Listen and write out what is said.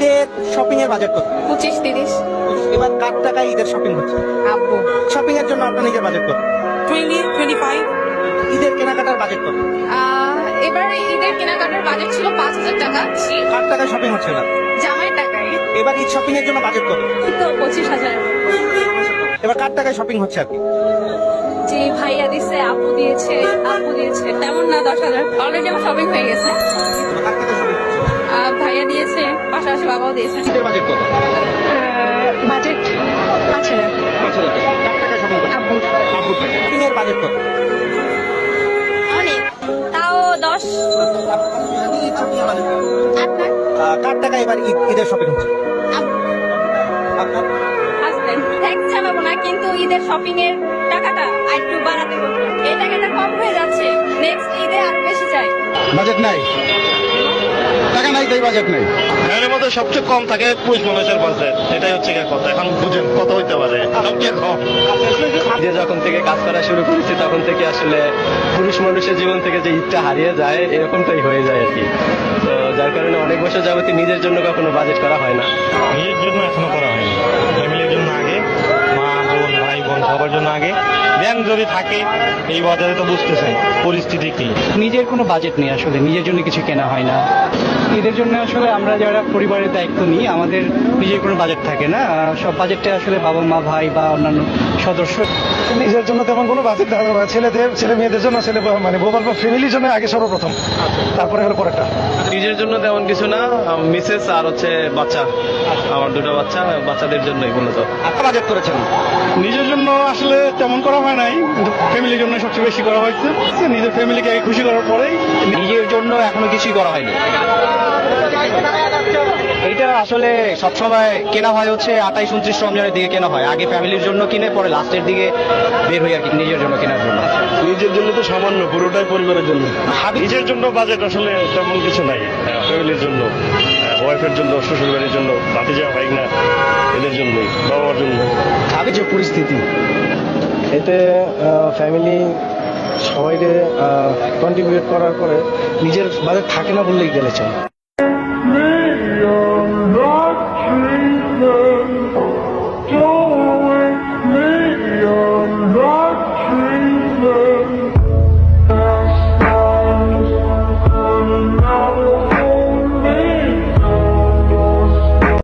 ঈদের শপিং এর বাজেট কত? 25-30। এবার কার টাকায় ঈদের শপিং হচ্ছে? আব্বু। শপিং এর জন্য আপনার নিজের বাজেট কত? 20-25। ঈদের কেনাকাটার বাজেট কত? এবার ঈদের কেনাকাটার বাজেট ছিল 5,000 টাকা। কার টাকায় শপিং হচ্ছে এবার? জামাইয়ের টাকায় এবার ঈদ শপিং এর জন্য বাজেট কত? তো 25,000। এবার কার টাকায় শপিং হচ্ছে আর কি? যে ভাইয়া দিছে, আপু দিয়েছে, তেমন না 10,000। অলরেডি আমার শপিং হয়ে গেছে। এবার কার টাকায় শপিং হচ্ছে? ভাইয়া দিয়েছে, পাশাপাশি বাবাও দিয়েছে। ঈদের বাজেট কত? বাজেট 5,000। 5,000 টাকা। কার টাকায় শপিং হচ্ছে? আব্বু। আব্বুর টাকা। শপিং এর বাজেট কত? অনেক, তাও 10। ঈদ শপিং এর বাজেট কত? আপনার কার টাকায় এবার ঈদের শপিং হচ্ছে? আব্বু। আপনার? হাজবেন্ড ট্যাক্স জানাবো না, কিন্তু ঈদের শপিং এর টাকাটা একটু বাড়াতে বলবো। এই টাকাটা কম হয়ে যাচ্ছে, নেক্সট ঈদে আর বেশি চাই। বাজেট নাই, টাকা নাই, তাই বাজেট নাই। এর মধ্যে সবচেয়ে কম থাকে পুরুষ মানুষের বাজেট, এটাই হচ্ছে কি কথা। এখন বুঝেন কত হইতে পারে, সবচেয়ে কম। যে যখন থেকে কাজ করা শুরু করেছি তখন থেকে আসলে পুরুষ মানুষের জীবন থেকে যে ঈদটা হারিয়ে যায় এরকমটাই হয়ে যায় আর কি। তো যার কারণে অনেক বছর যাবতীয় নিজের জন্য কখনো বাজেট করা হয় না। নিজের জন্য এখনো করা হয়নি, ফ্যামিলির জন্য আগে, মা বোন ভাই বোন সবার জন্য আগে, দেন যদি থাকে। এই বাজারে তো বুঝতেছেন পরিস্থিতি কি। নিজের কোনো বাজেট নেই, আসলে নিজের জন্য কিছু কেনা হয় না। ঈদের জন্য আসলে আমরা যারা পরিবারের দায়িত্ব নিই, আমাদের নিজের কোনো বাজেট থাকে না। সব বাজেটটা আসলে বাবা মা ভাই বা অন্যান্য সদস্য। নিজের জন্য তেমন কোনো বাজেট দেখা যাবে না। ছেলে মেয়েদের জন্য, মানে বোবার ফ্যামিলির জন্য আগে সর্বপ্রথম, তারপরে হলো পরেরটা। নিজের জন্য তেমন কিছু না, মিসেস আর হচ্ছে বাচ্চা, আমার দুটো বাচ্চাদের জন্যই মূলত। আপনার বাজেট করেছেন? নিজের জন্য আসলে তেমন করা হয় নাই, কিন্তু ফ্যামিলির জন্য সবচেয়ে বেশি করা হয়েছে। নিজের ফ্যামিলিকে আগে খুশি করার পরেই নিজের জন্য এখনো কিছুই করা হয়নি। এইটা আসলে সবসময় কেনা হয় হচ্ছে 28-29 রমজানের দিকে কেনা হয়। আগে ফ্যামিলির জন্য কিনে, পরে লাস্টের দিকে বের হই আর কি নিজের জন্য কেনার জন্য। নিজের জন্য তো সামান্য, পুরোটাই পরিবারের জন্য। নিজের জন্য বাজেট আসলে তেমন কিছু নাই। ফ্যামিলির জন্য, ওয়াইফের জন্য, শ্বশুর বাড়ির জন্য, ভাতিজা ভাই না, এদের জন্যই, বাবার জন্য। আগে যে পরিস্থিতি, এতে ফ্যামিলি সবাইকে কন্ট্রিবিউট করার পরে নিজের বাজেট থাকে না বললেই গেলে চলে।